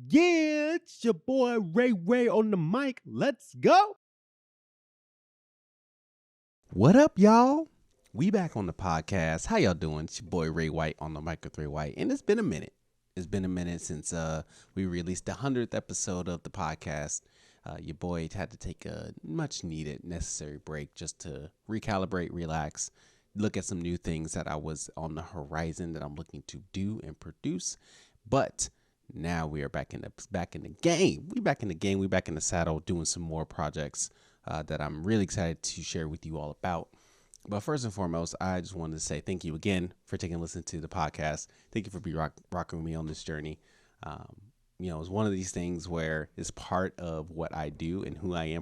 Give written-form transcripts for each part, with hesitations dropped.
Yeah, it's your boy Ray on the mic. Let's go. What up, y'all? We back on the podcast. How y'all doing? It's your boy Ray White on the mic with Ray White, and it's been a minute. It's been a minute since we released the 100th episode of the podcast. Your boy had to take a much needed, necessary break just to recalibrate, relax, look at some new things that I was on the horizon that I'm looking to do and produce. But now we are back in the game. We back in the game. We back in the saddle, doing some more projects that I'm really excited to share with you all about. But first and foremost, I just wanted to say thank you again for taking a listen to the podcast. Thank you for rocking with me on this journey. It's one of these things where it's part of what I do and who I am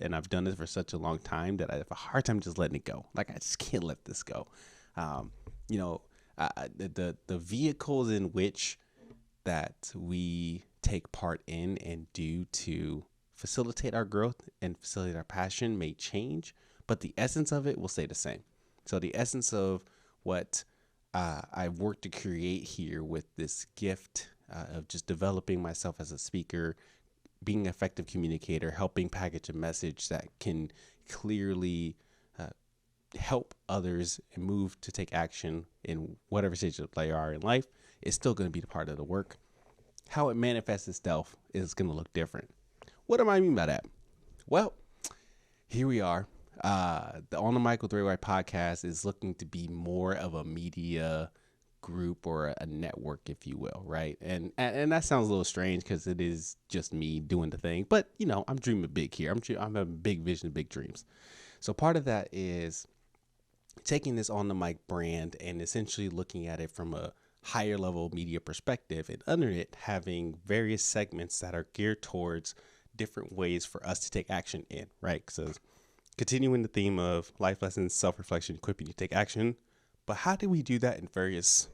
and I've done this for such a long time that I have a hard time just letting it go. Like, I just can't let this go. The vehicles in which that we take part in and do to facilitate our growth and facilitate our passion may change, but the essence of it will stay the same. So the essence of what I've worked to create here with this gift of just developing myself as a speaker, being an effective communicator, helping package a message that can clearly help others and move to take action in whatever stage they are in life, is still going to be the part of the work. How it manifests itself is going to look different. What do I mean by that? Well, here we are. The On the Mic with Ray White podcast is looking to be more of a media group or a network, if you will, right? And that sounds a little strange because it is just me doing the thing. But, I'm dreaming big here. I'm having big vision, big dreams. So part of that is taking this On the Mic brand and essentially looking at it from a higher level media perspective, and under it having various segments that are geared towards different ways for us to take action in, right? So continuing the theme of life lessons, self-reflection, equipping you to take action. But how do we do that in various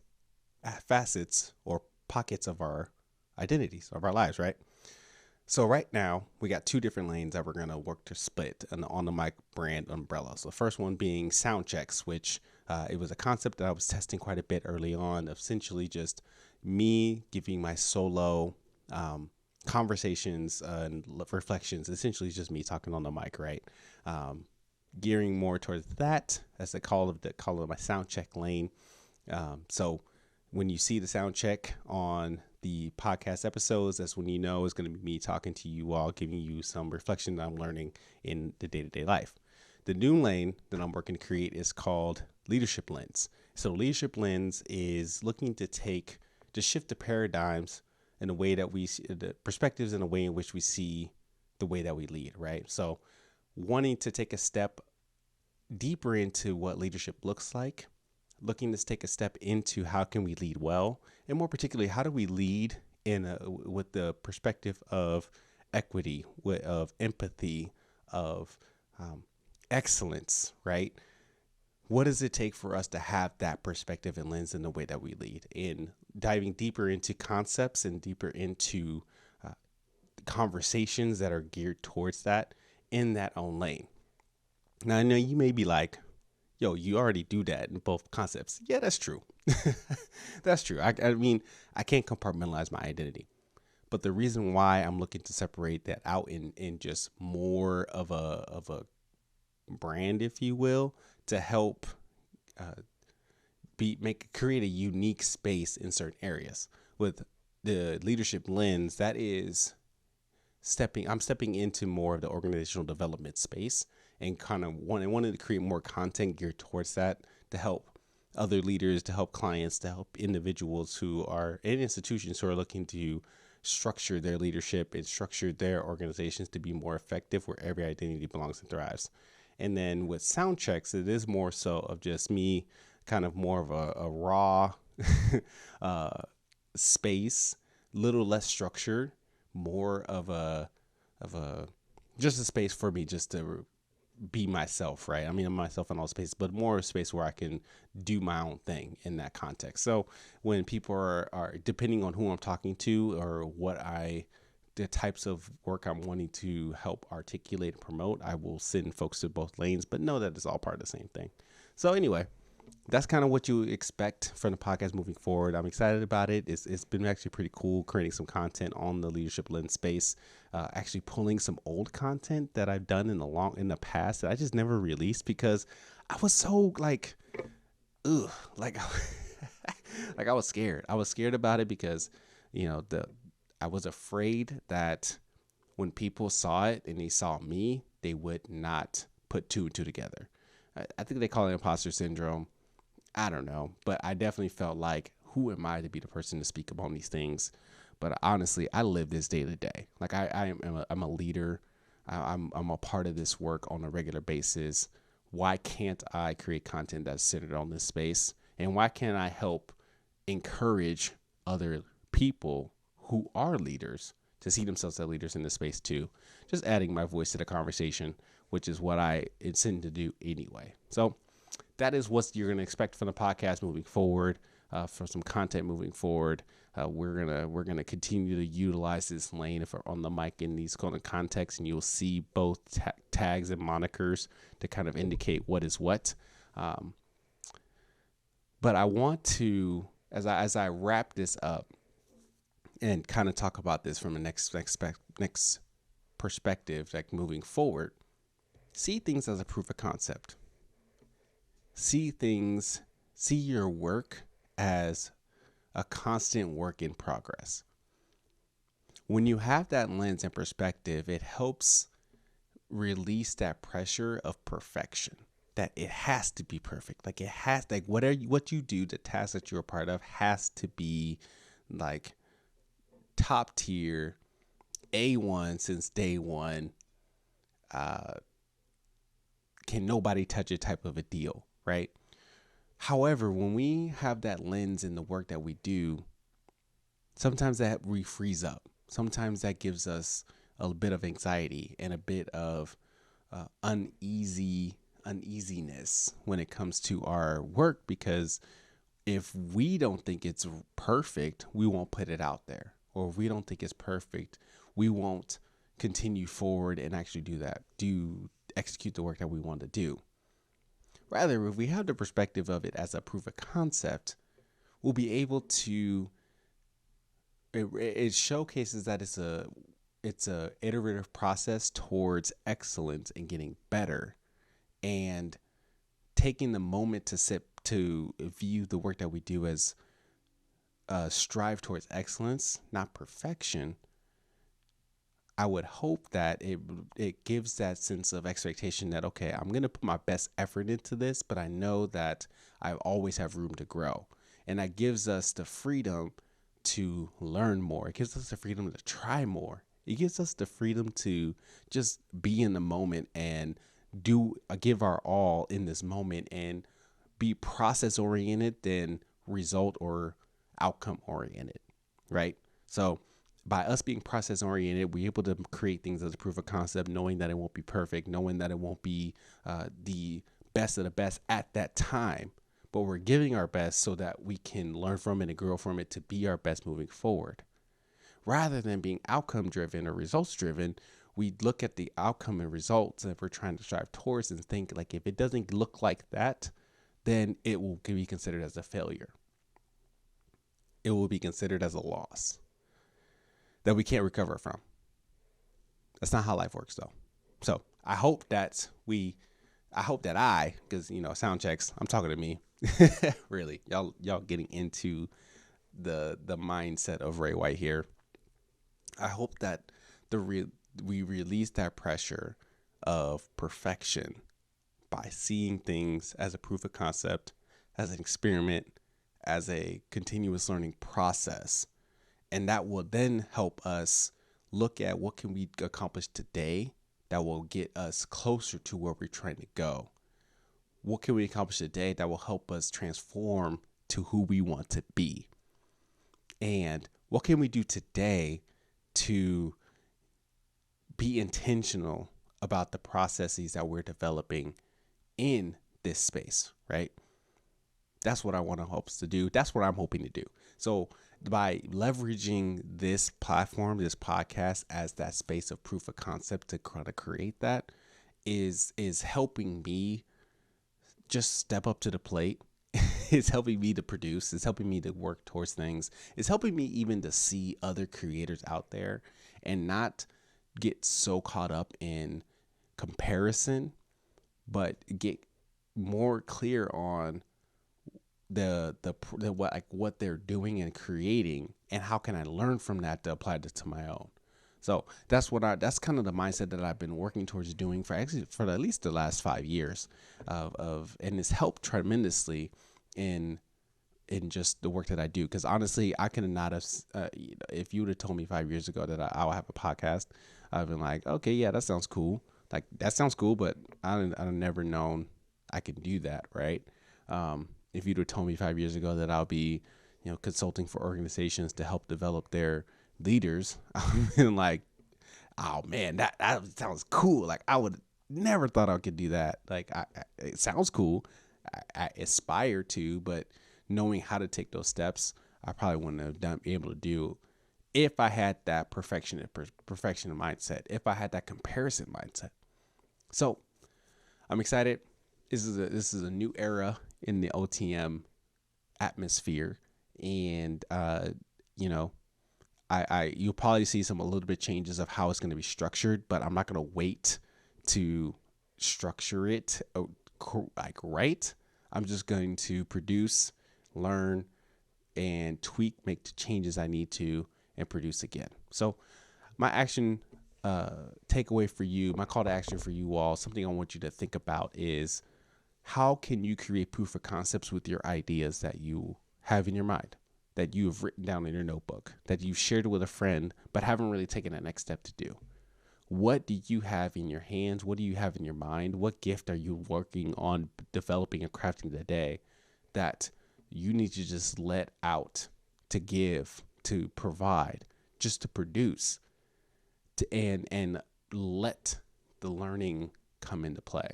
facets or pockets of our identities, of our lives, right? So right now we got two different lanes that we're going to work to split on the mic brand umbrella. So the first one being sound checks, which it was a concept that I was testing quite a bit early on, essentially just me giving my solo conversations and reflections, essentially just me talking on the mic, right? Gearing more towards that as the call of my sound check lane. So when you see the sound check on the podcast episodes, that's when you know it's going to be me talking to you all, giving you some reflection that I'm learning in the day-to-day life. The new lane that I'm working to create is called Leadership Lens. So Leadership Lens is looking to shift the paradigms in a way that we see the perspectives in a way in which we see the way that we lead, right? So wanting to take a step deeper into what leadership looks like, looking to take a step into how can we lead well, and more particularly, how do we lead with the perspective of equity, of empathy, of excellence, right? What does it take for us to have that perspective and lens in the way that we lead? In diving deeper into concepts and deeper into conversations that are geared towards that in that own lane. Now, I know you may be like, yo, you already do that in both concepts. Yeah, that's true. That's true. I mean, I can't compartmentalize my identity. But the reason why I'm looking to separate that out in just more of a brand, if you will, to help create a unique space in certain areas. With the leadership lens, that is I'm stepping into more of the organizational development space and kind of wanted to create more content geared towards that to help other leaders, to help clients, to help individuals who are in institutions who are looking to structure their leadership and structure their organizations to be more effective where every identity belongs and thrives. And then with sound checks, it is more so of just me, kind of more of a raw space, little less structured, more of a just a space for me just to be myself, right? I mean, I'm myself in all spaces, but more a space where I can do my own thing in that context. So when people are depending on who I'm talking to or the types of work I'm wanting to help articulate and promote, I will send folks to both lanes, but know that it's all part of the same thing. So anyway, that's kind of what you expect from the podcast moving forward. I'm excited about it. It's been actually pretty cool creating some content on the leadership lens space. Actually pulling some old content that I've done in the past that I just never released because I was so like, ugh, like, like I was scared. I was scared about it because, you know, I was afraid that when people saw it and they saw me, they would not put two and two together. I think they call it imposter syndrome. I don't know, but I definitely felt like, who am I to be the person to speak upon these things? But honestly, I live this day to day. Like I'm a leader. I'm a part of this work on a regular basis. Why can't I create content that's centered on this space? And why can't I help encourage other people who are leaders to see themselves as leaders in this space too? Just adding my voice to the conversation, which is what I intend to do anyway. So that is what you're going to expect from the podcast moving forward. For some content moving forward, we're gonna continue to utilize this lane if we're on the mic in these kind of contexts, and you'll see both tags and monikers to kind of indicate what is what. But I want to, as I wrap this up, and kind of talk about this from a next perspective, like moving forward, see things as a proof of concept. See your work as a constant work in progress. When you have that lens and perspective, it helps release that pressure of perfection, that it has to be perfect. Like what you do, the task that you're a part of has to be like top tier, A1 since day one. Can nobody touch it type of a deal, right? However, when we have that lens in the work that we do, sometimes that we freeze up. Sometimes that gives us a bit of anxiety and a bit of uneasiness when it comes to our work, because if we don't think it's perfect, we won't put it out there. Or if we don't think it's perfect, we won't continue forward and actually execute the work that we want to do. Rather, if we have the perspective of it as a proof of concept, we'll be able to, it showcases that it's a iterative process towards excellence and getting better, and taking the moment to view the work that we do as strive towards excellence, not perfection. I would hope that it gives that sense of expectation that, okay, I'm going to put my best effort into this, but I know that I always have room to grow. And that gives us the freedom to learn more. It gives us the freedom to try more. It gives us the freedom to just be in the moment and give our all in this moment and be process oriented than result or outcome oriented, right? So by us being process oriented, we're able to create things as a proof of concept, knowing that it won't be perfect, knowing that it won't be the best of the best at that time, but we're giving our best so that we can learn from it and grow from it to be our best moving forward. Rather than being outcome driven or results driven, we look at the outcome and results that we're trying to strive towards and think like, if it doesn't look like that, then it will be considered as a failure. It will be considered as a loss that we can't recover from. That's not how life works though. So I hope that because sound checks, I'm talking to me. Really, y'all getting into the mindset of Ray White here. I hope that we release that pressure of perfection by seeing things as a proof of concept, as an experiment, as a continuous learning process. And that will then help us look at what can we accomplish today that will get us closer to where we're trying to go. What can we accomplish today that will help us transform to who we want to be? And what can we do today to be intentional about the processes that we're developing in this space, right? That's what I want to hope to do. That's what I'm hoping to do. So by leveraging this platform, this podcast as that space of proof of concept to kind of create that is helping me just step up to the plate It's helping me to produce. It's helping me to work towards things. It's helping me even to see other creators out there and not get so caught up in comparison, but get more clear on the what they're doing and creating, and how can I learn from that to apply it to my own. So that's kind of the mindset that I've been working towards doing for at least the last 5 years and it's helped tremendously in just the work that I do. Because honestly, I could not have, if you would have told me 5 years ago that I would have a podcast, I've been like, okay, yeah, that sounds cool. Like, that sounds cool, but I've never known I could do that, right? If you'd have told me 5 years ago that I'll be, consulting for organizations to help develop their leaders, I've been like, oh man, that sounds cool. Like, I would never thought I could do that. Like, it sounds cool. I aspire to, but knowing how to take those steps, I probably wouldn't have been able to do if I had that perfection mindset, if I had that comparison mindset. So I'm excited. This is a new era in the OTM atmosphere, and you'll probably see a little bit changes of how it's going to be structured, but I'm not going to wait to structure it right. I'm just going to produce, learn, and tweak, make the changes I need to, and produce again. So my action takeaway for you, my call to action for you all, something I want you to think about is, how can you create proof of concepts with your ideas that you have in your mind, that you have written down in your notebook, that you've shared with a friend, but haven't really taken that next step to do? What do you have in your hands? What do you have in your mind? What gift are you working on developing and crafting today that you need to just let out, to give, to provide, just to produce, and let the learning come into play?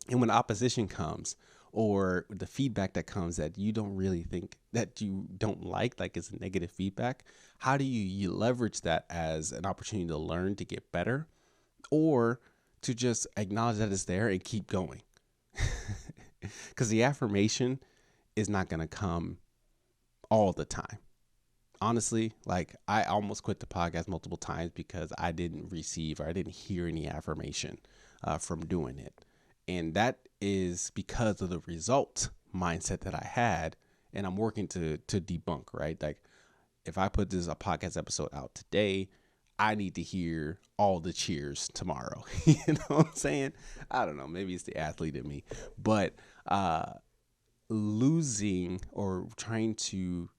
And when opposition comes, or the feedback that comes that you don't really think, that you don't like it's a negative feedback, how do you leverage that as an opportunity to learn, to get better, or to just acknowledge that it's there and keep going? Because the affirmation is not going to come all the time. Honestly, I almost quit the podcast multiple times because I didn't receive, or I didn't hear any affirmation from doing it. And that is because of the result mindset that I had, and I'm working to debunk, right? Like, if I put a podcast episode out today, I need to hear all the cheers tomorrow. You know what I'm saying? I don't know. Maybe it's the athlete in me, but losing, or trying to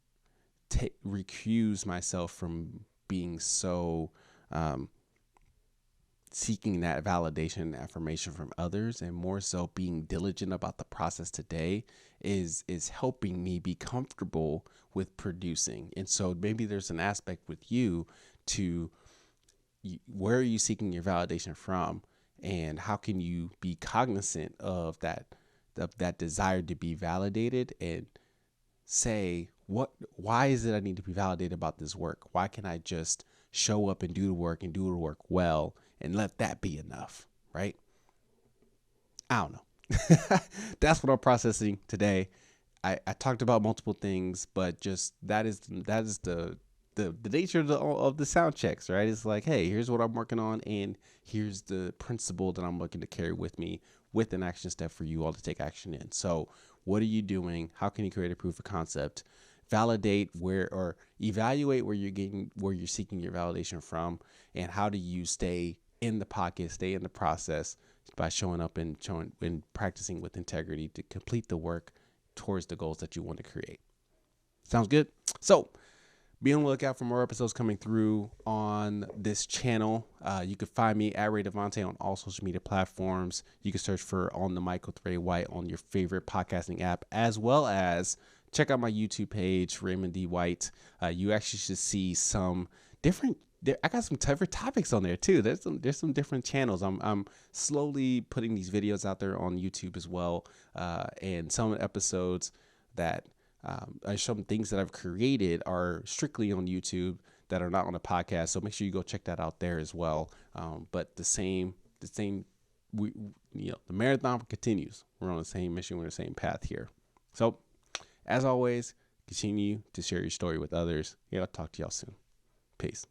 recuse myself from being so seeking that validation and affirmation from others, and more so being diligent about the process today, is helping me be comfortable with producing. And so maybe there's an aspect with you to, where are you seeking your validation from, and how can you be cognizant of that desire to be validated, and say, why is it I need to be validated about this work? Why can I just show up and do the work, and do the work well, and let that be enough, right? I don't know. That's what I'm processing today. I talked about multiple things, but just that is the nature of the sound checks, right? It's like, hey, here's what I'm working on, and here's the principle that I'm looking to carry with me, with an action step for you all to take action in. So what are you doing? How can you create a proof of concept? Validate or evaluate where you're seeking your validation from, and how do you stay in the pocket, stay in the process, by showing up and practicing with integrity to complete the work towards the goals that you want to create. Sounds good? So be on the lookout for more episodes coming through on this channel. You can find me at Ray Devontae on all social media platforms. You can search for On the Mic with Ray White on your favorite podcasting app, as well as check out my YouTube page, Raymond D. White. You actually should see some different. I got some different topics on there too. There's some different channels. I'm slowly putting these videos out there on YouTube as well, and some episodes that some things that I've created are strictly on YouTube that are not on the podcast. So make sure you go check that out there as well. But the marathon continues. We're on the same mission. We're on the same path here. So As always, continue to share your story with others. Yeah, I'll talk to y'all soon. Peace.